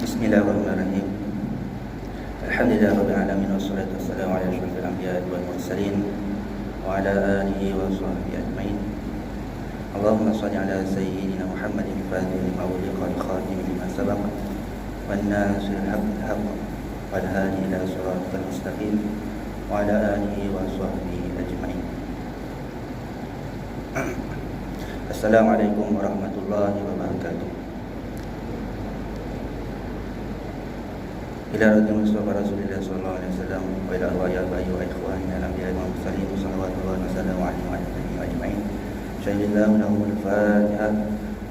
Bismillahirrahmanirrahim. Alhamdulillahirabbil alamin wassalatu wassalamu ala asyrafil anbiya'i wal mursalin wa ala alihi wa sahbihi ajmain. Allahumma shalli ala sayyidina Muhammadin al-fatih lima ughliqa wal khatim lima sabaq wan nasiril haqqil haqq wal hadi ila siratal mustaqim wa ala alihi wa sahbihi ajmain. Assalamualaikum warahmatullahi wabarakatuh. Ila radhiyallahu Mustafa Rasulullah sallallahu alaihi wasallam wa ila arwah abai wa ikhwanina al-anbiya wal mursalin sallallahu wa sallam alaihi wa alihi ajma'in. Syahidallahu lahumul Fatiha.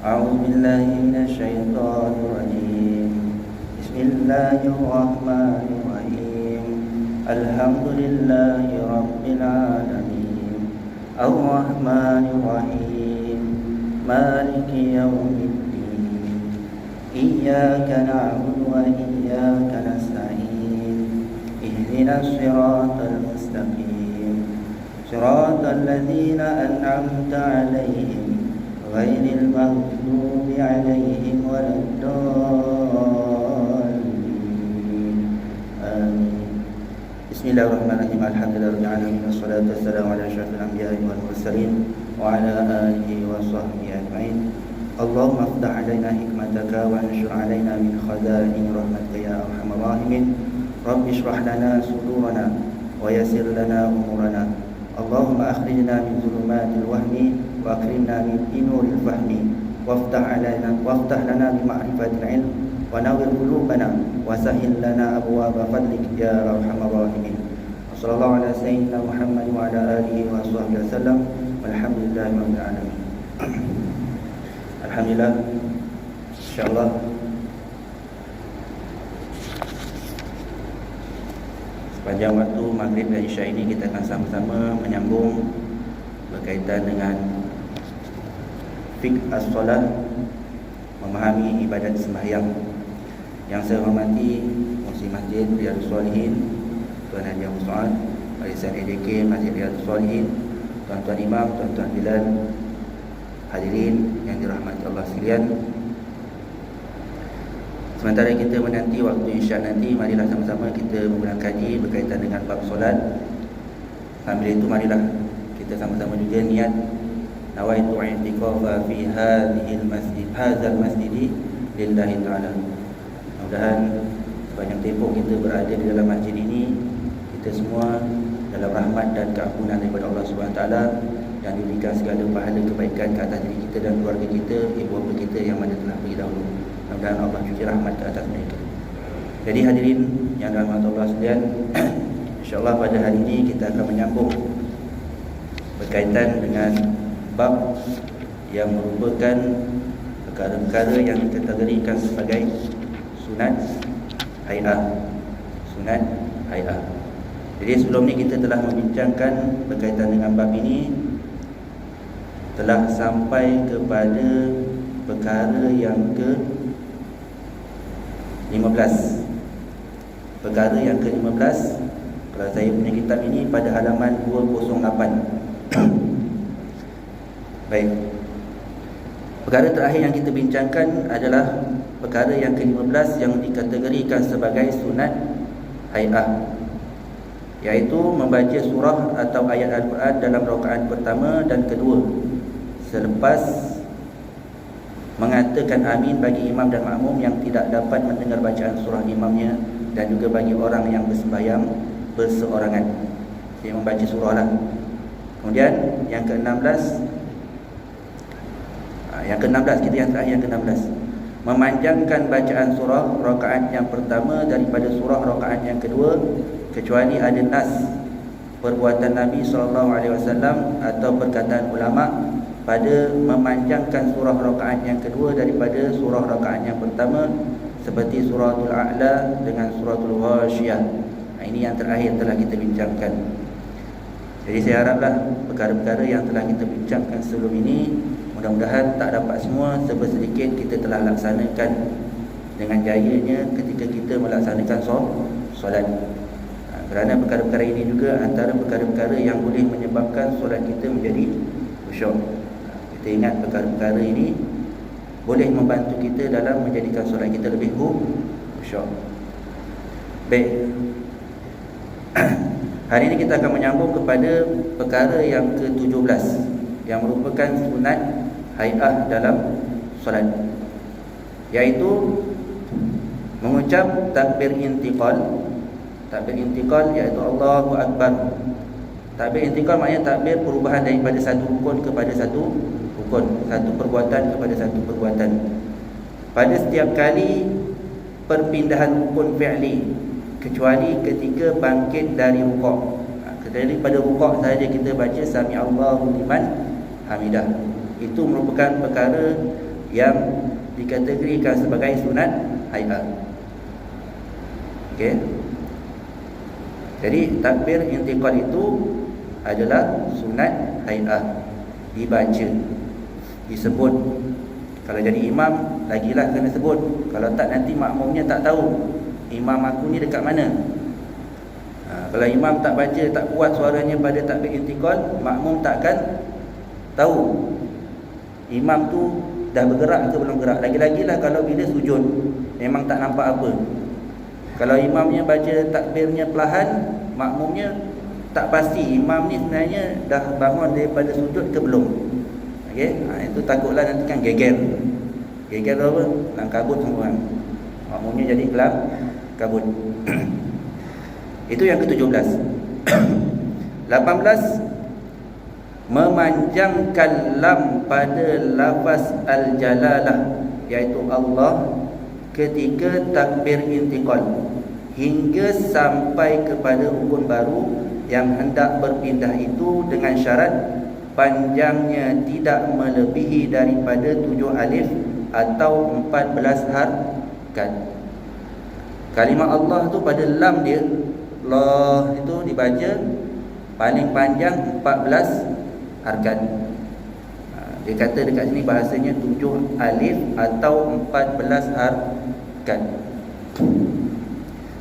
A'udzu billahi minasy syaithanir rajim. Bismillahirrahmanirrahim. Alhamdulillahi rabbil alamin. Ar-Rahmanir Rahim. Maliki yaumiddin. Iyyaka na'budu wa iyyaka nasta'in. Ihdinas siratal mustaqim. Siratal ladzina an'amta 'alaihim ghairil maghdubi 'alaihim waladdallin. Amin. Bismillahirrahmanirrahim. Alhamdulillahirabbil alamin wassalatu wassalamu ala asyrafil anbiya'i wal mursalin wa ala alihi wa sahbihi ajma'in. Allahumma aftah alaina hikmataka wa anshur alaina min khaza'in rahmatika ya arhamar rahimin. Rabbi shrah lana sudurana wa yassir lana umurana. Allahumma akhrijna min zulumatil wahmi wa akrimna min nuril fahmi waftah lana bi ma'rifatil ilm wa nawwir qulubana wa sahhil lana abwaaba fadlik ya arhamar rahimin. Sallallahu ala sayyidina Muhammad wa ala alihi wa sahbihi wasallam. Walhamdulillahi rabbil alamin. Alhamdulillah, insyaAllah sepanjang waktu Maghrib dan Isya ini kita akan sama-sama menyambung berkaitan dengan fiqh as-solat, memahami ibadat sembahyang. Yang saya hormati Muhsin Masjid Riyadhus Shalihin, Tuan Haji Abu Sa'ad, Barisan EDK Masjid Riyadhus Shalihin, Tuan-tuan Imam, Tuan-tuan Bilal, hadirin yang dirahmati Allah sekalian. Sementara kita menanti waktu Isya nanti, marilah sama-sama kita memulakan kaji berkaitan dengan bab solat. Sambil itu marilah kita sama-sama juga niat nawaitu i'tikafa fi hadhil masjid, hadzal masjid lillahi ta'ala. Mudah-mudahan sepanjang tempoh kita berada di dalam masjid ini, kita semua dalam rahmat dan keampunan daripada Allah Subhanahu Wa Taala, dan diberikan segala pahala kebaikan ke atas diri kita dan keluarga kita, ibu bapa kita yang mana telah pergi dahulu. Mudah-mudahan Allah cuci rahmat ke atas mereka. Jadi hadirin yang dirahmati Allah sekalian, insya-Allah pada hari ini kita akan menyambung berkaitan dengan bab yang merupakan perkara-perkara yang dikategorikan sebagai sunat hai'ah. Sunat hai'ah. Jadi sebelum ni kita telah membincangkan berkaitan dengan bab ini, telah sampai kepada perkara yang ke-15. Perkara yang ke-15, kalau saya punya kitab ini pada halaman 208. Baik. Perkara terakhir yang kita bincangkan adalah perkara yang ke-15 yang dikategorikan sebagai sunat hai'ah, iaitu membaca surah atau ayat Al-Quran dalam rakaat pertama dan kedua selepas mengatakan amin bagi imam dan makmum yang tidak dapat mendengar bacaan surah imamnya, dan juga bagi orang yang bersembahyang berseorangan. Dia membaca surah lah. Kemudian yang ke-16, kita yang terakhir, yang ke-16, memanjangkan bacaan surah rakaat yang pertama daripada surah rakaat yang kedua, kecuali ada nas perbuatan Nabi SAW atau perkataan ulama pada memanjangkan surah rakaat yang kedua daripada surah rakaat yang pertama, seperti suratul A'la dengan suratul Ghasyiyah. Ini yang terakhir telah kita bincangkan. Jadi saya haraplah perkara-perkara yang telah kita bincangkan sebelum ini, mudah-mudahan tak dapat semua, sedikit kita telah laksanakan dengan jayanya ketika kita melaksanakan solat. Kerana perkara-perkara ini juga antara perkara-perkara yang boleh menyebabkan solat kita menjadi khusyuk. Kita ingat perkara-perkara ini boleh membantu kita dalam menjadikan solat kita lebih khusyuk. Baik. Hari ini kita akan menyambung kepada perkara yang ke-17 yang merupakan sunat hai'ah dalam solat, iaitu mengucap takbir intiqal. Takbir intiqal iaitu Allahu Akbar. Takbir intiqal maknanya takbir perubahan daripada satu rukun kepada satu rukun, satu perbuatan kepada satu perbuatan. Pada setiap kali perpindahan rukun fi'li, kecuali ketika bangkit dari rukuk. Kecuali pada rukuk saja kita baca Sami Allahu liman hamidah. Itu merupakan perkara yang dikategorikan sebagai sunat hai'ah. Okey. Jadi takbir intiqal itu adalah sunat hai'ah, dibaca, disebut. Kalau jadi imam, lagilah kena sebut. Kalau tak, nanti makmumnya tak tahu imam aku ni dekat mana. Kalau imam tak baca, tak kuat suaranya pada takbir intiqal, makmum takkan tahu imam tu dah bergerak ke belum gerak. Lagi-lagilah kalau bila sujud, memang tak nampak apa. Kalau imamnya baca takbirnya perlahan, makmumnya tak pasti imam ni sebenarnya dah bangun daripada sujud ke belum. Okey, itu takutlah nanti kan geger. Geger apa? Kelam kabut semua orang. Makmumnya jadi kelam kabut. Itu yang ke-17. 18, memanjangkan lam pada lafaz al-jalalah, iaitu Allah, ketika takbir intiqal hingga sampai kepada rukun baru yang hendak berpindah itu, dengan syarat panjangnya tidak melebihi daripada 7 alif atau 14 harakat. Kalimah Allah tu pada lam dia, Allah itu dibaca paling panjang 14 harakat. Dia kata dekat sini bahasanya 7 alif atau 14 harakat.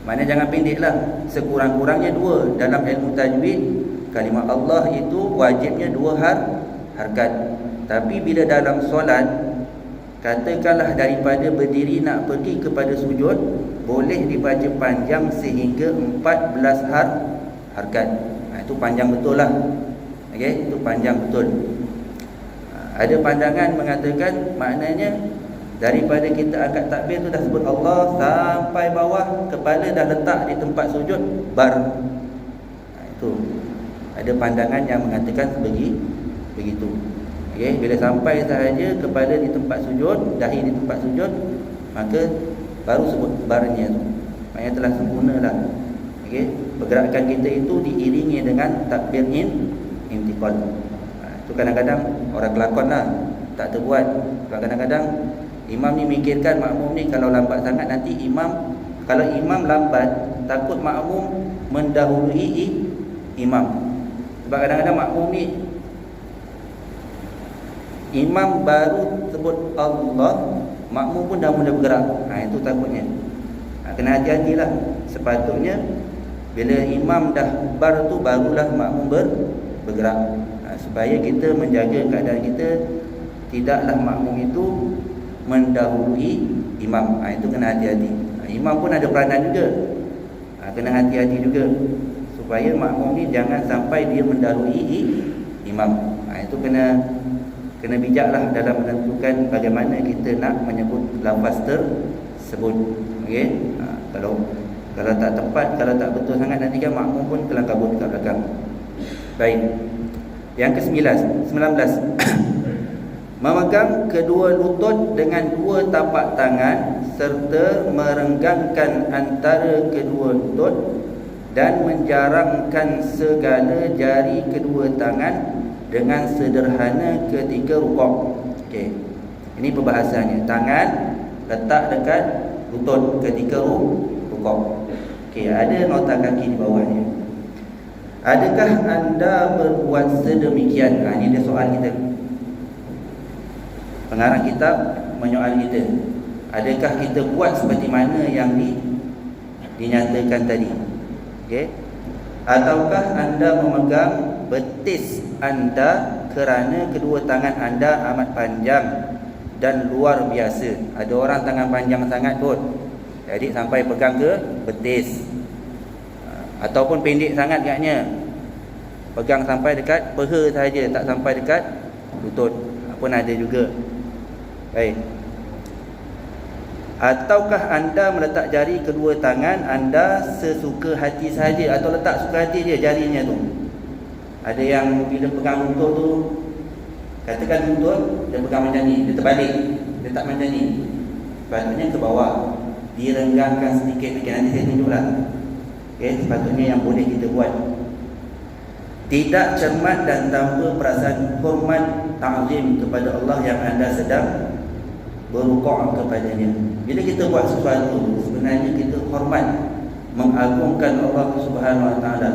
Maknanya jangan pendeklah, sekurang-kurangnya 2. Dalam ilmu tajwid, kalimah Allah itu wajibnya 2 harakat. Tapi bila dalam solat, katakanlah daripada berdiri nak pergi kepada sujud, boleh dibaca panjang sehingga 14 harakat. Itu panjang betul lah. Okey, itu panjang betul. Ada pandangan mengatakan maknanya daripada kita angkat takbir tu dah sebut Allah sampai bawah, kepala dah letak di tempat sujud, bar. Itu ada pandangan yang mengatakan begitu. Okey, bila sampai sahaja kepala di tempat sujud, dahi di tempat sujud, maka baru sebut barnya tu. Maknanya telah sempurnalah. Okey, pergerakan kita itu diiringi dengan takbir intiqal. Itu kadang-kadang orang kelakon lah, tak terbuat. Kadang-kadang imam ni mikirkan makmum ni kalau lambat sangat, nanti imam, kalau imam lambat, takut makmum mendahului imam. Sebab kadang-kadang makmum ni, imam baru sebut Allah, makmum pun dah mula bergerak. Itu takutnya. Kena hati-hatilah. Sepatutnya bila imam dah bar tu, barulah makmum bergerak. Supaya kita menjaga keadaan kita, tidaklah makmum itu mendahului imam. Itu kena hati-hati. Imam pun ada peranan juga. Kena hati-hati juga supaya makmum ni jangan sampai dia mendahului imam. Itu kena bijaklah dalam menentukan bagaimana kita nak menyebut lafaz tersebut. Okey. Kalau tak tepat, kalau tak betul sangat, nanti kan makmum pun kelam kabut kat belakang. Baik. Yang ke-19, memegang kedua lutut dengan 2 tapak tangan serta merenggangkan antara kedua lutut dan menjarangkan segala jari kedua tangan dengan sederhana ketika rukuk. Okey. Ini perbahasannya. Tangan letak dekat lutut ketika rukuk. Okey, ada nota kaki di bawahnya. Adakah anda berbuat sedemikian? Ini dia soal kita. Pengarang kitab menyoal kita. Adakah kita buat seperti mana yang dinyatakan tadi? Okey. Ataukah anda memegang betis anda kerana kedua tangan anda amat panjang dan luar biasa? Ada orang tangan panjang sangat kot, Jadi sampai pegang ke betis. Ataupun pendek sangat agaknya, pegang sampai dekat peha saja, tak sampai dekat lutut. Pun ada juga. Baik. Ataukah anda meletak jari kedua tangan anda sesuka hati saja, atau letak suka hati dia jarinya tu? Ada yang bila pegang lutut tu, katakan lutut, dia pegang macam ni, dia terbalik, dia tak macam ni, sepatutnya ke bawah, direnggangkan sedikit. Nanti saya tunjuklah. Sepatutnya yang boleh kita buat. Tidak cermat dan tanpa perasaan hormat ta'zim kepada Allah yang anda sedang berrukuk kepadanya. Bila kita buat sesuatu, sebenarnya kita hormat, mengagungkan Allah Subhanahu Wa Taala.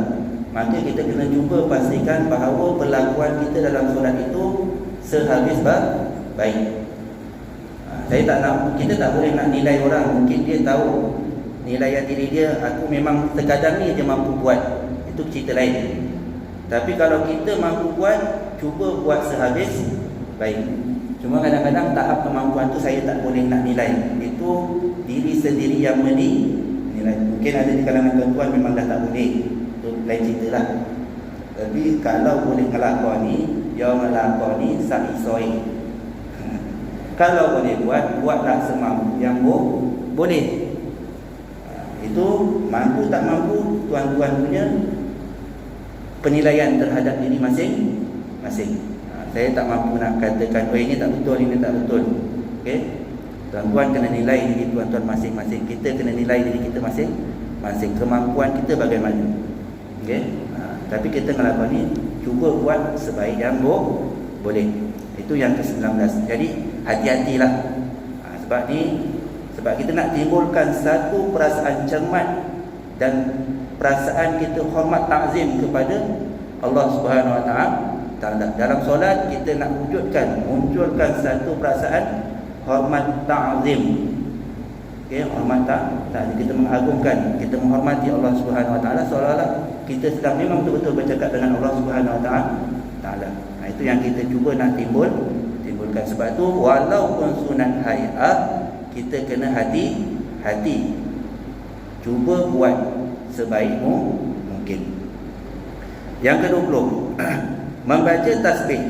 Maka kita kena cuba pastikan bahawa perlakuan kita dalam solat itu sehabis baik. Saya tak nak, kita tak boleh nak nilai orang. Mungkin dia tahu nilai diri dia, aku memang sekadar ni je mampu buat, itu cerita lain. Tapi kalau kita mampu buat, cuba buat sehabis baik. Cuma kadang-kadang tahap kemampuan tu saya tak boleh nak nilai. Itu diri sendiri yang menilai. Mungkin ada di kalangan tuan-tuan memang dah tak boleh, itu lain cerita lah. Tapi kalau boleh ngelakoni, dia ngelakoni sa'i-soi. Kalau boleh buatlah semampu yang boleh. Itu mampu tak mampu, tuan-tuan punya penilaian terhadap diri masing-masing. Saya tak mampu nak katakan, ini tak betul, ini tak betul. Okey, tuan-tuan kena nilai diri tuan-tuan masing-masing. Kita kena nilai diri kita masing-masing, kemampuan kita bagaimana. Okey, tapi kita ngelakoni, cuba buat sebaik yang boleh. Itu yang ke-19. Jadi hati-hatilah. Sebab kita nak timbulkan satu perasaan cermat dan perasaan kita hormat ta'zim kepada Allah Subhanahu Wa Taala. Dalam solat kita nak munculkan satu perasaan hormat ta'zim. Okey, hormat ta'zim, kita mengagungkan, kita menghormati Allah Subhanahu Wa Taala, seolah-olah kita sedang memang betul-betul bercakap dengan Allah Subhanahu Wa Taala. Itu yang kita cuba nak timbulkan. Sebab tu walaupun sunat hay'ah, kita kena hati-hati, cuba buat sebaik mungkin. Yang ke-20, membaca tasbih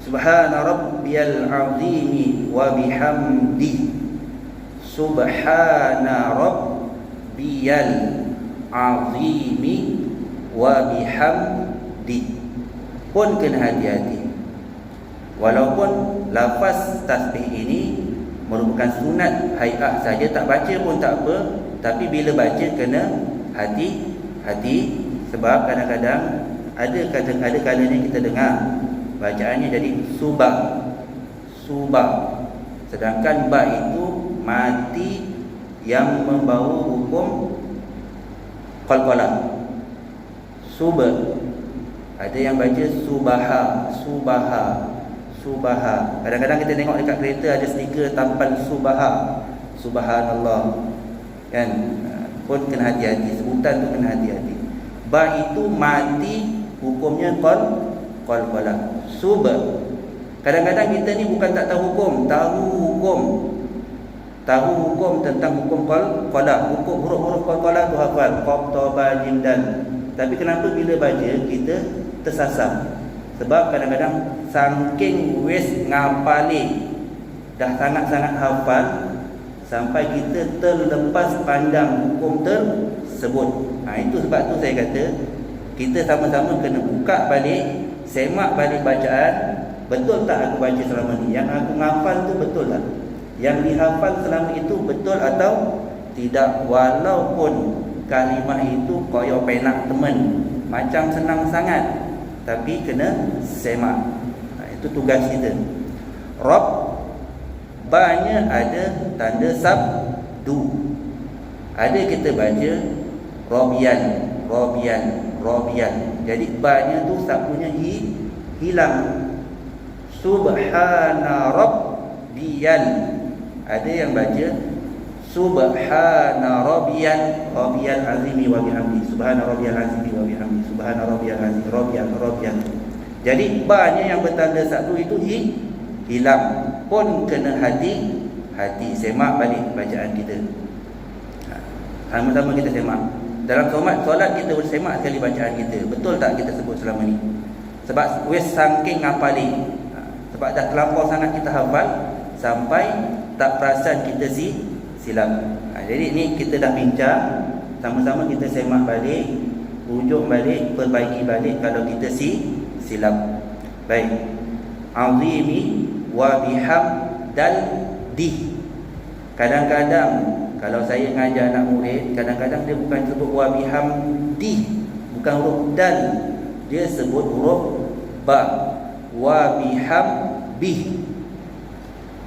Subhana rabbiyal azimi wa bihamdi. Subhana rabbiyal azimi wa bihamdi pun kena hati-hati. Walaupun lafaz tasbih ini merupakan sunat hay'ah saja, tak baca pun tak apa, tapi bila baca kena hati-hati. Sebab kadang-kadang ada kalanya kita dengar bacaannya jadi subah, sedangkan ba itu mati yang membawa hukum qalqalah. Ada yang baca subaha. Kadang-kadang kita tengok dekat kereta ada stiker tampal subhanallah, kan? Pun kena hati-hati, sebutan tu kena hati-hati. Ba itu mati, hukumnya qalqalah. Kadang-kadang kita ni bukan tak tahu hukum, tahu hukum tentang hukum qalqalah. Hukum huruf-huruf qalqalah tu hafal, qaf, ta, ba, jim, dal. Tapi kenapa bila baca kita tersasar? Sebab kadang-kadang saking wis ngapali, dah sangat-sangat hafal, sampai kita terlepas pandang hukum tersebut. Itu sebab tu saya kata kita sama-sama kena buka balik, semak balik bacaan. Betul tak aku baca selama ni? Yang aku ngafal tu betul tak? Yang dihafal selama itu betul atau tidak? Walaupun kalimah itu koyo penak temen, macam senang sangat, tapi kena semak. Itu tugas kita. Rabb, ba-nya ada tanda sabdu. Ada kita baca Robian. Jadi ba-nya tu sabdunya hilang. Subhana rabbiyal. Ada yang baca Subhana rabbiyal azimi wa bihamdi. Subhana rabbiyal azimi wa bihamdi. Subhana rabbiyal azimi, Robian. Jadi ba-nya yang bertanda sabdu itu hilang, pun kena hati. Semak balik bacaan kita. Sama-sama kita semak. Dalam solat kita bersemak sekali bacaan kita. Betul tak kita sebut selama ni? Sebab wes saking ngapali. Sebab dah terlampau sangat kita hafal sampai tak perasan kita silap. Jadi ni kita dah bincang, sama-sama kita semak balik, rujuk balik, perbaiki balik kalau kita silap. Baik. Azimi wa bihamdaldi. Kadang-kadang kalau saya ngajar anak murid, kadang-kadang dia bukan sebut wa bihamdi, bukan huruf dal, dia sebut huruf ba. Wa bihambi.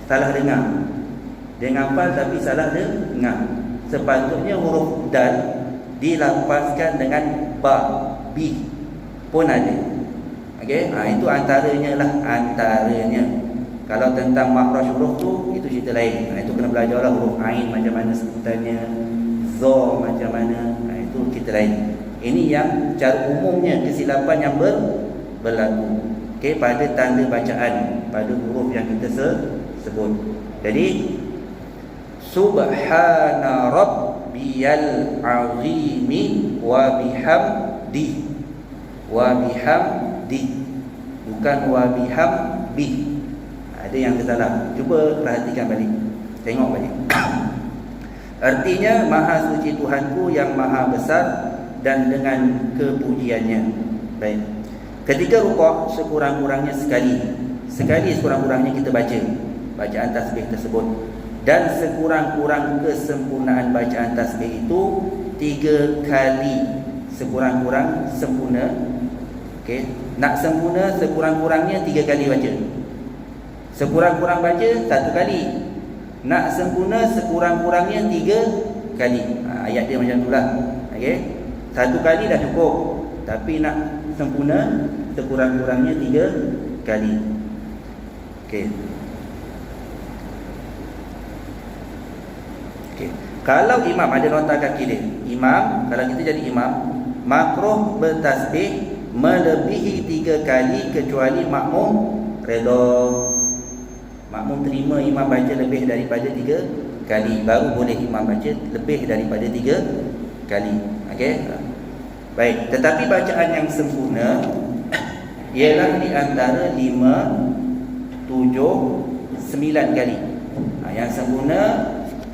Salah dengar. Dia ngapal tapi salah dengar. Sepatutnya huruf dal dilafazkan dengan ba, bi pun ada. Okey, itu antaranya lah, antaranya. Kalau tentang makhraj huruf tu itu cerita lain. Itu kena belajarlah huruf ain macam mana sebutannya, za macam mana. Itu cerita lain. Ini yang cara umumnya kesilapan yang berlaku. Okey, pada tanda bacaan, pada huruf yang kita sebut. Jadi subhana rabbiyal azimi wa bihamdi. Wa bihamdi, bukan wa bihambi. Ada yang tersalah. Cuba perhatikan balik, tengok balik. Artinya maha suci Tuhanku yang maha besar dan dengan kepujiannya. Baik. Ketika rukuk sekurang-kurangnya sekali sekurang-kurangnya kita baca bacaan tasbih tersebut. Dan sekurang-kurang kesempurnaan bacaan tasbih itu 3 kali. Sekurang-kurang sempurna. Okey, nak sempurna sekurang-kurangnya 3 kali baca. Sekurang-kurang baca 1 kali. Nak sempurna sekurang-kurangnya 3 kali. Ayat dia macam itulah. Okey. 1 kali dah cukup. Tapi nak sempurna sekurang-kurangnya 3 kali. Okey. Okey. Kalau imam, ada nota kaki dia. Imam, kalau kita jadi imam, makruh bertasbih melebihi 3 kali kecuali makmum redha. Makmum terima imam baca lebih daripada 3 kali, baru boleh imam baca lebih daripada 3 kali. Okey. Baik, tetapi bacaan yang sempurna ialah di antara 5, 7, 9 kali. Yang sempurna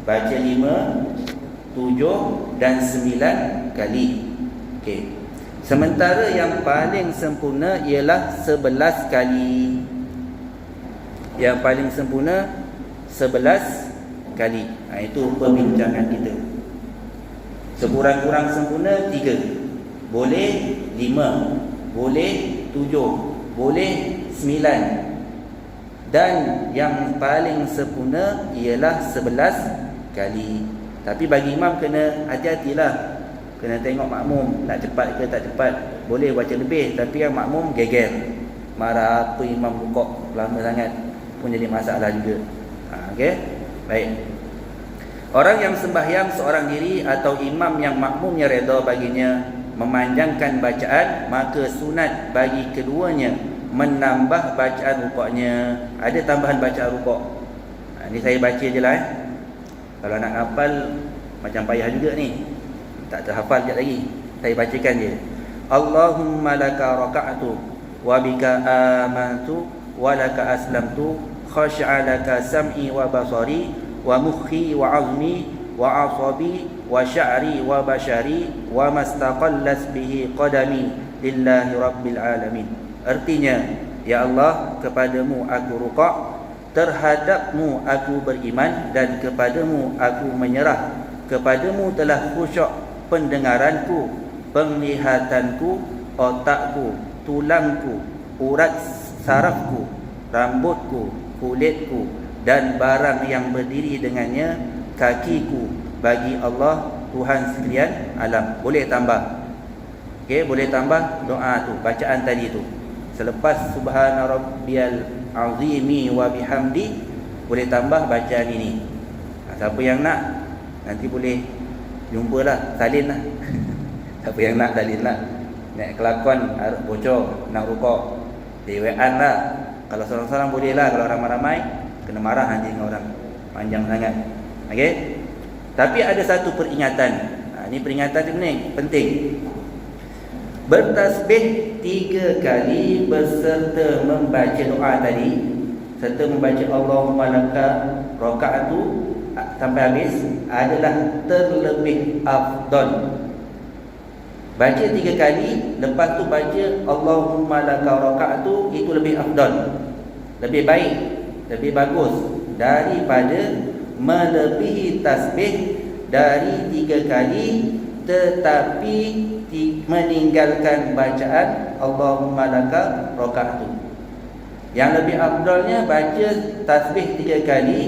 baca 5, 7 dan 9 kali. Okey. Sementara yang paling sempurna ialah 11 kali. Yang paling sempurna 11 kali. Itu perbincangan kita. Sekurang-kurang sempurna 3. Boleh 5, boleh 7, boleh 9. Dan yang paling sempurna ialah 11 kali. Tapi bagi imam kena hati-hatilah. Kena tengok makmum nak cepat ke tak cepat. Boleh baca lebih, tapi yang makmum geger, marah apa imam rukuk lama sangat, pun jadi masalah juga. Okey. Baik. Orang yang sembahyang seorang diri atau imam yang makmumnya redha baginya memanjangkan bacaan, maka sunat bagi keduanya menambah bacaan rukuknya. Ada tambahan bacaan rukuk. Ni saya baca je lah. Kalau nak hafal macam payah juga ni. Tak terhafal sekejap lagi. Saya bacakan je. Allahumma laka raka'tu wa bika amantu wa laka aslamtu khasha'a laka sam'i wa basari wa mukhi wa azmi wa asabi wa sya'ri wa bashari wa mastaqallas bihi qadami lillahi rabbil alamin. Artinya, ya Allah, kepadamu aku rukuk, terhadapmu aku beriman, dan kepadamu aku menyerah. Kepadamu telah khusyuk pendengaranku, penglihatanku, otakku, tulangku, urat sarafku, rambutku, kulitku, dan barang yang berdiri dengannya, kakiku, bagi Allah Tuhan sekalian alam. Boleh tambah. Okey, boleh tambah doa tu, bacaan tadi tu. Selepas subhana rabbiyal azimi wa bihamdi, boleh tambah bacaan ini. Siapa yang nak, nanti boleh jumpalah, salin lah. Siapa yang nak, salin lah. Nak kelakon bocor, nak rukuk, dewan lah. Kalau seorang-seorang boleh lah. Kalau ramai-ramai, kena marah nanti dengan orang. panjang sangat. Okey. Tapi ada satu peringatan. Ini peringatan ni penting. Bertasbih 3 kali berserta membaca doa tadi, serta membaca Allahumma laka raka'atu sampai habis adalah terlebih afdal. Baca 3 kali, lepas tu baca Allahumma laka raka'atu, itu lebih afdal, lebih baik, lebih bagus daripada melebihi tasbih dari 3 kali tetapi meninggalkan bacaan Allahumma laka raka'tu. Yang lebih afdalnya baca tasbih 3 kali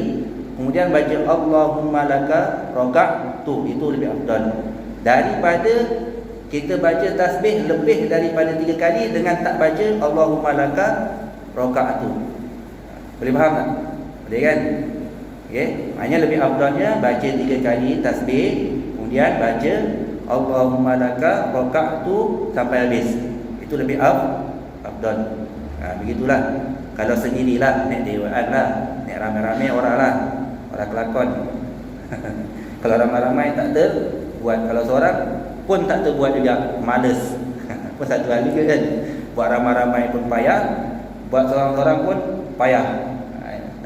kemudian baca Allahumma laka raka'tu, itu lebih afdal daripada kita baca tasbih lebih daripada 3 kali dengan tak baca Allahumma laka raka'tu. Boleh faham tak? Boleh kan? Okey, maknanya lebih afdalnya baca 3 kali tasbih kemudian baca Allahumma laka raka'tu sampai habis. Itu lebih afdal. Begitulah. Kalau sendirilah, naik dewaan lah, naik ramai-ramai orang lah, orang kelakon. Kalau ramai-ramai tak terbuat, kalau seorang pun tak terbuat juga, malas. Pun satu hal juga kan. Buat ramai-ramai pun payah, buat seorang-seorang pun payah.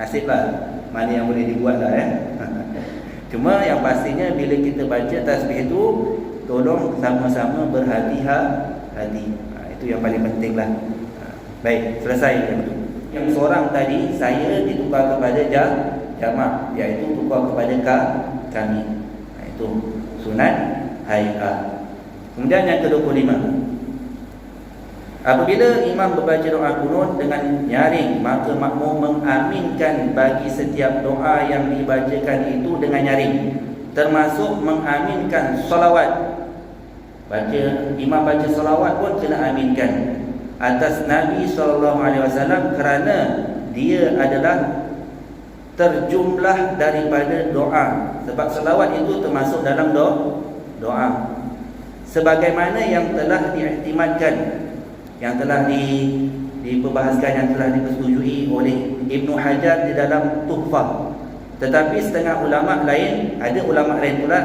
Nasiblah mana yang boleh dibuat lah Cuma yang pastinya bila kita baca tasbih itu, tolong sama-sama berhati-hati. Itu yang paling penting lah. Baik, selesai yang itu. Yang seorang tadi saya ditukar kepada jamak, iaitu tukar kepada kami. Itu sunat hay'ah. Kemudian yang ke-25, apabila imam membaca doa kunut dengan nyaring, maka makmum mengaminkan bagi setiap doa yang dibacakan itu dengan nyaring, termasuk mengaminkan solawat. Imam baca solawat pun kena aminkan atas Nabi SAW kerana dia adalah terjumlah daripada doa. Sebab solawat itu termasuk dalam doa. Sebagaimana yang telah diiktimadkan, yang telah diperbahaskan, yang telah dipersetujui oleh Ibnu Hajar di dalam Tuhfah. Tetapi setengah ulama lain, ada ulama lain pula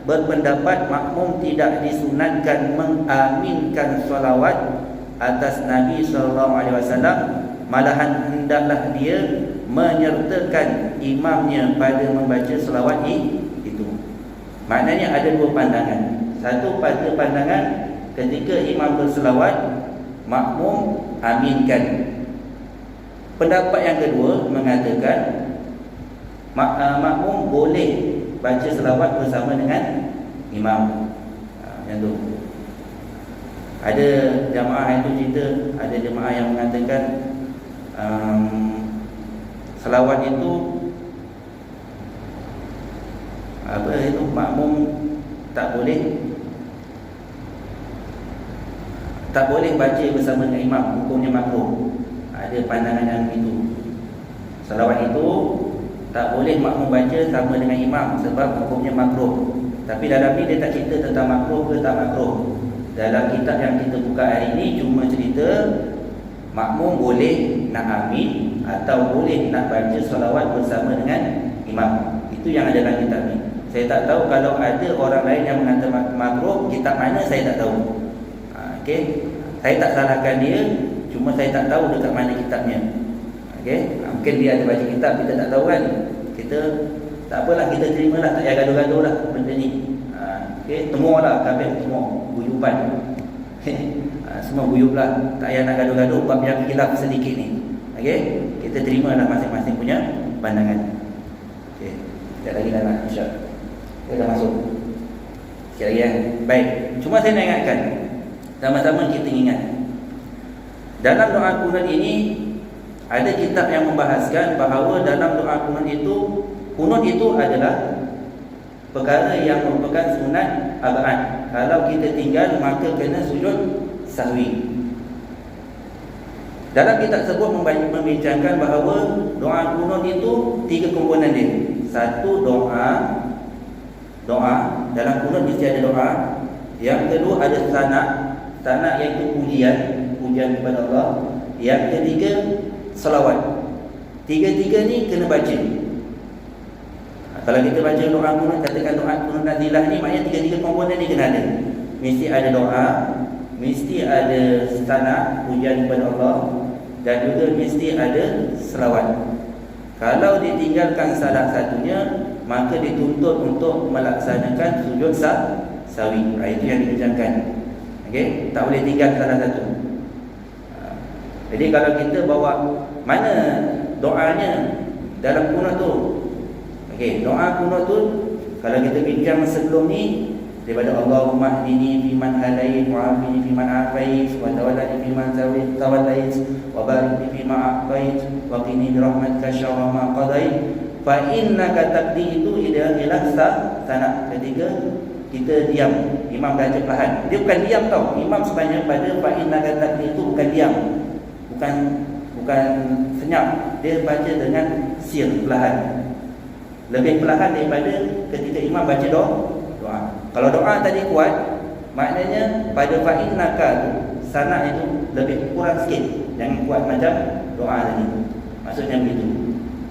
berpendapat makmum tidak disunatkan mengaminkan solawat atas Nabi SAW, malahan hendaklah dia menyertakan imamnya pada membaca solawat itu. Maknanya ada dua pandangan. Satu pada pandangan ketika imam berselawat, makmum aminkan. Pendapat yang kedua mengatakan makmum boleh baca selawat bersama dengan imam. Yang tu. Ada jamaah itu cerita, ada jemaah yang mengatakan selawat itu makmum tak boleh baca bersama dengan imam, hukumnya makruh. Ada pandangan yang begitu. Selawat itu tak boleh makmum baca sama dengan imam sebab hukumnya makruh. Tapi dalam ni dia tak cerita tentang makruh ke tak makruh. Dalam kitab yang kita buka hari ini cuma cerita makmum boleh nak amin atau boleh nak baca selawat bersama dengan imam. Itu yang ada dalam kitab ni. Saya tak tahu kalau ada orang lain yang mengatakan makruh, kitab mana saya tak tahu. Okey, saya tak salahkan dia, cuma saya tak tahu dekat mana kitabnya. Okey, mungkin dia ada baca kitab, kita tak tahu kan. Kita tak apalah, kita terimalah, tak payah gaduh-gaduh lah benda ni. Okey, temulah kabel semua guyuban. Semua guyub lah, tak payah nak gaduh-gaduh bab yang khilaf sedikit ni. Okey, kita terimalah masing-masing punya pandangan. Okey, sekejap lagi dah nak insya. Kita dah masuk. Sekejap lagi Baik, cuma saya nak ingatkan, sama-sama kita ingat, dalam doa kunut ini ada kitab yang membahaskan bahawa dalam doa kunut itu adalah perkara yang merupakan sunat abad. Kalau kita tinggal maka kena sujud sahwi. Dalam kitab tersebut membincangkan bahawa doa kunut itu 3 komponen dia. Satu, doa. Dalam kunut mesti ada doa. Yang kedua ada sanak iaitu pujian kepada Allah. Yang ketiga selawat. Tiga-tiga ni kena baca. Kalau kita baca doa kunut, katakan doa kunut nazilah ni, maknanya tiga-tiga komponen ni kena ada. Mesti ada doa, mesti ada sanad pujian kepada Allah, dan juga mesti ada selawat. Kalau ditinggalkan salah satunya, maka dituntut untuk melaksanakan sujud sawi. Itu yang dibincangkan. Okey, tak boleh tinggal salah satu. Jadi kalau kita bawa mana doanya dalam kunut tu? Okey, doa kunut tu kalau kita bincang sebelum ni daripada Allahumma hdini fiman hadait wa afini fiman afait wa tawallani fiman tawallait wa barik li fima a'tait wa qini bi rahmatika syarra ma qadait fa innaka taqdi. Itu ialah sanad. Ketiga, kita diam, imam baca perlahan. Dia bukan diam tau. Imam sebenarnya pada fa innaka taqdi itu bukan diam, bukan senyap. Dia baca dengan sir, perlahan, lebih perlahan daripada ketika imam baca doa. Kalau doa tadi kuat, maknanya pada fa innaka tu sanad itu lebih kurang sikit, jangan kuat macam doa tadi. Maksudnya begitu.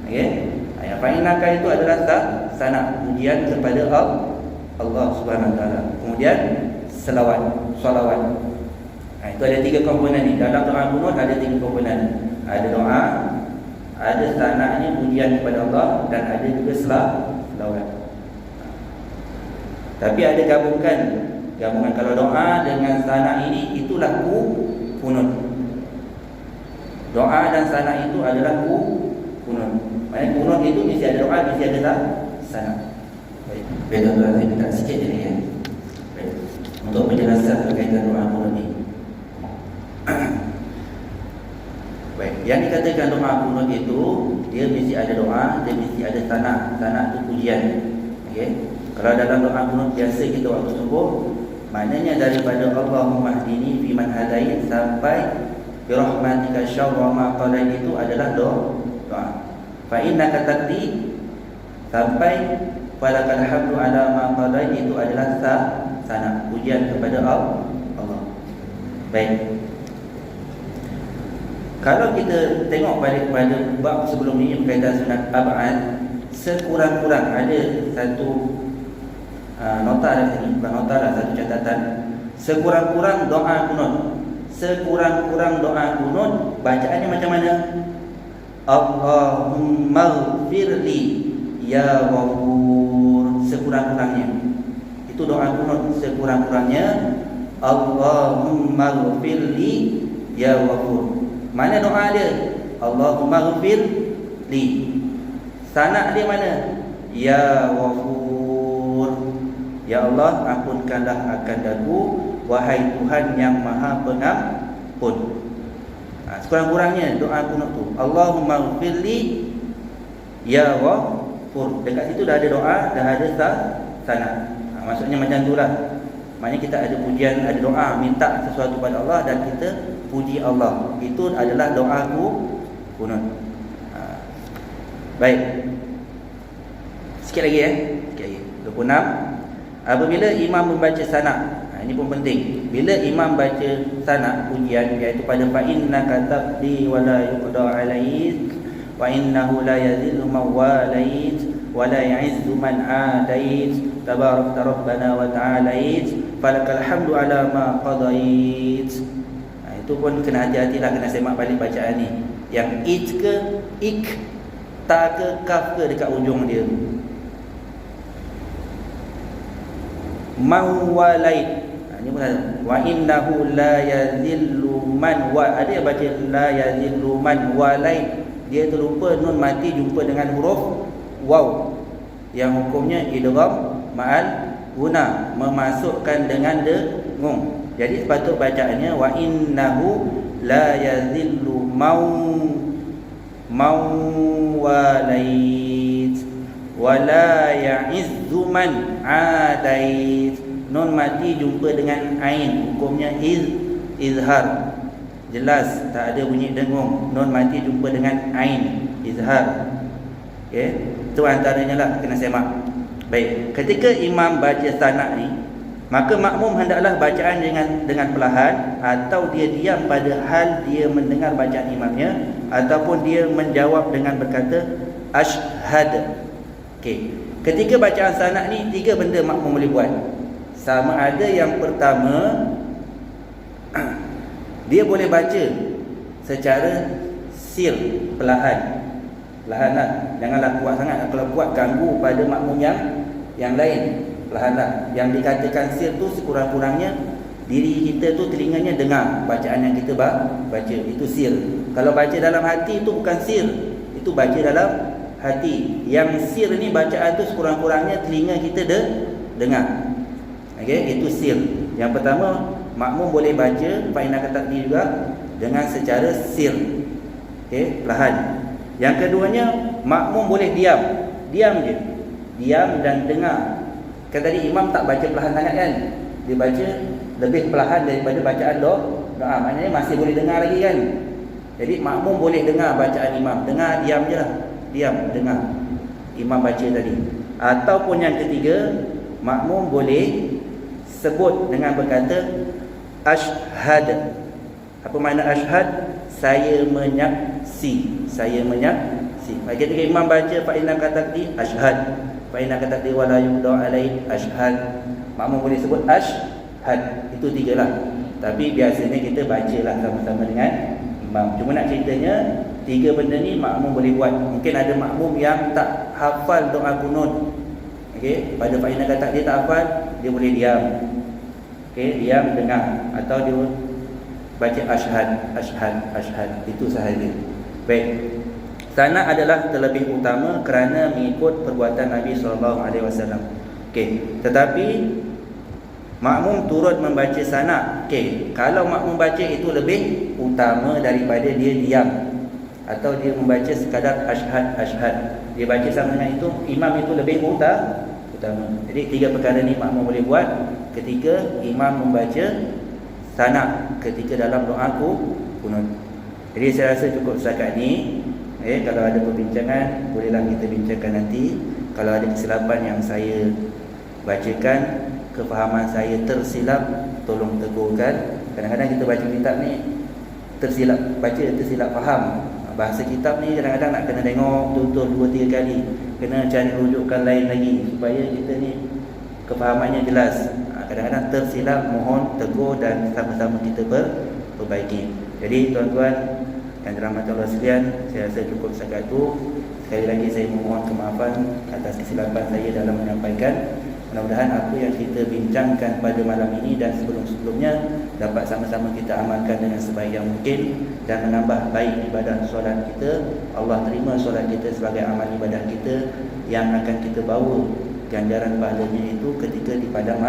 Okey. Ayat fa innaka itu adalah sanad pujian kepada Allah Subhanahu Wa Taala. Kemudian selawat. Itu ada tiga komponen ni. Dalam doa kunut ada tiga komponen. Ada doa, ada sanadnya pujian kepada Allah, dan ada juga selawat. Tapi ada gabungan. Kalau doa dengan sanad ini, itulah kunut. Doa dan sanad itu adalah kunut. Maksudnya kunut itu mesti ada doa, mesti ada sanad. Baik, tuan-tuan, saya minta sikit je ni ya. Baik, untuk penjelasan berkaitan doa kunut ni. Baik, yang dikatakan doa kunut itu, dia mesti ada doa, dia mesti ada sanad. Sanad itu pujian. Okey. Kalau dalam doa kunut biasa kita waktu subuh, maknanya daripada Allahumma hdini fiman hadait sampai bi rahmatika syarra ma qadait itu adalah doa. Fa innaka taqdi sampai falakal hamdu ala ma qadait itu adalah sanad pujian kepada Allah. Baik. Kalau kita tengok balik pada bab sebelum ini berkaitan sunat ab'ad, sekurang-kurang ada satu nota ada sini, bukan nota lah, satu catatan. Sekurang-kurang doa kunut, bacaannya macam mana? Allahumma ghfirli ya Ghafur. Sekurang-kurangnya itu doa kunut, sekurang-kurangnya Allahumma ghfirli ya Ghafur. Mana doa dia? Allahumma ghfirli. Sanad dia mana? Ya Ghafur. Ya Allah, ampunkanlah akan daku, wahai Tuhan yang Maha Pengampun. Sekurang-kurangnya doa kunut tu, Allahumma ghfirli ya Ghafur. Dekat situ dah ada doa, dah ada sanad. Maksudnya macam itulah. Maknanya kita ada pujian, ada doa, minta sesuatu pada Allah dan kita puji Allah. Itu adalah doa kunut. Baik. Sikit lagi Sikit lagi. 26. Apabila imam membaca sanad, ini pun penting. Bila imam baca sanad pujian, iaitu pada fa innaka taqdi wa la yuqda alaik wa innahu la yadhillu man walait wa la ya'izzu man adait tabarakta rabbana wa ta'alait falakal hamdu ala ma qadait. Itu pun kena hati-hatilah, kena semak balik bacaan ni. Yang it ke ik, ta ke kaf ke dekat ujung dia. Mawalait. Ini pun ada. Wa innahu la yazillu man wa. Ada yang baca la yazillu man walait. Dia terlupa nun mati jumpa dengan huruf waw, yang hukumnya idgham ma'al guna, memasukkan dengan dengung. Jadi sepatut bacaannya wa innahu la yazillu mawalait wa la ya'izzu man adait. Nun mati jumpa dengan ain, hukumnya izhar. Jelas, tak ada bunyi dengung. Nun mati jumpa dengan ain, izhar. Okey, itu antaranya lah, kena semak. Baik, ketika imam baca sanad ni, maka makmum hendaklah bacaan dengan perlahan, atau dia diam pada hal dia mendengar bacaan imamnya, ataupun dia menjawab dengan berkata asyhad. Okey, Ketika bacaan sanad ni 3 benda makmum boleh buat. Sama ada yang pertama, dia boleh baca secara sir, perlahanlah, janganlah kuat sangat. Kalau kuat ganggu pada makmum yang lain. Perlahanlah. Yang dikatakan sir tu sekurang-kurangnya diri kita tu telinganya dengar bacaan yang kita baca, itu sir. Kalau baca dalam hati itu bukan sir, itu baca dalam hati. Yang sir ni bacaan tu sekurang-kurangnya telinga kita dengar. Okey, itu sir. Yang pertama, makmum boleh baca fainaka takdir juga dengan secara sir. Okey, perlahan. Yang keduanya, makmum boleh diam je. Diam dan dengar. Kan tadi imam tak baca perlahan sangat kan? Dia baca lebih perlahan daripada bacaan doa. Maknanya masih boleh dengar lagi kan? Jadi makmum boleh dengar bacaan imam. Dengar, diam je lah. Diam, dengar imam baca tadi. Ataupun yang ketiga, makmum boleh sebut dengan berkata asyhad. Apa makna asyhad? Saya menyaksi. Saya menyaksi. Ketika imam baca fa innaka taqdi asyhad, fa innaka taqdi wa la yuqda alaik asyhad, makmum boleh sebut asyhad. Itu 3 lah. Tapi biasanya kita bacalah sama-sama dengan imam. Cuma nak ceritanya 3 benda ni makmum boleh buat. Mungkin ada makmum yang tak hafal doa kunut. Okey, pada fa innaka taqdi tak hafal, dia boleh diam. Okey, diam dengar, atau dia baca asyhad. Itu sahaja. Baik. Sanad adalah terlebih utama kerana mengikut perbuatan Nabi SAW. Okey, tetapi makmum turut membaca sanad. Okey, kalau makmum baca itu lebih utama daripada dia diam atau dia membaca sekadar asyhad. Dia baca sama dengan itu, imam itu lebih utama. Jadi 3 perkara ni makmum boleh buat ketika imam membaca sanad ketika dalam doa kunut. Jadi saya rasa cukup setakat ni. Kalau ada perbincangan, bolehlah kita bincangkan nanti. Kalau ada kesilapan yang saya bacakan, kefahaman saya tersilap, tolong tegurkan. Kadang-kadang kita baca kitab ni tersilap baca, tersilap faham. Bahasa kitab ni kadang-kadang nak kena tengok betul-betul 2-3 kali, kena cari rujukan lain lagi supaya kita ni kefahamannya jelas. Kadang-kadang tersilap, mohon tegur dan sama-sama kita perbaiki. Jadi tuan-tuan yang dirahmati Allah sekalian, saya rasa cukup setakat itu. Sekali lagi saya memohon kemaafan atas kesilapan saya dalam menyampaikan. Mudah-mudahan apa yang kita bincangkan pada malam ini dan sebelum-sebelumnya dapat sama-sama kita amalkan dengan sebaik yang mungkin dan menambah baik ibadah solat kita. Allah terima solat kita sebagai amal ibadah kita yang akan kita bawa ganjaran pahalanya itu ketika di padang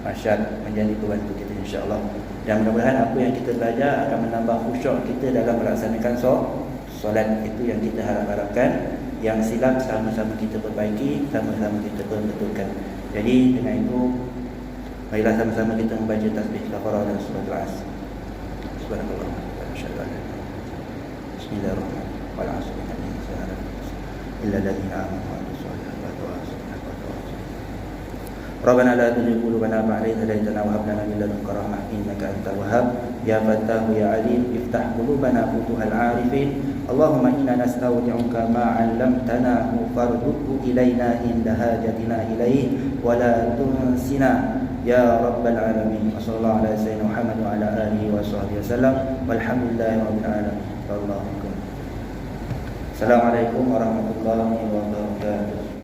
mahsyar, menjadi pembantu kita insya-Allah. Dan mudah-mudahan apa yang kita belajar akan menambah khusyuk kita dalam melaksanakan solat. Itu yang kita harapkan. Yang silap sama-sama kita perbaiki, sama-sama kita betulkan. Jadi dengan itu, marilah sama-sama kita membaca tasbih kafarah dan surah Al-As. Subhanallah. Bismillahirrahmanirrahim. Wal 'asri illa alladziina aamanu wa 'amilus shaalihati wa Rabbana la tuzigh qulubana ba'da idh hadaytana wa hab lana min ladunka rahmah innaka antal wahhab. Ya Fattahu ya Alim, iftah qulubana futuhal 'arifin. Allahumma inna nastawdi'uka ma 'allamtana farzuqhu ilaina inda hajatina ilaihi wa la tunsina ya rabbal alamin. Wassallallahu ala sayyidina Muhammad wa ala alihi wa sahbihi wasallam. Walhamdulillahi rabbil alamin. Assalamualaikum warahmatullahi wabarakatuh.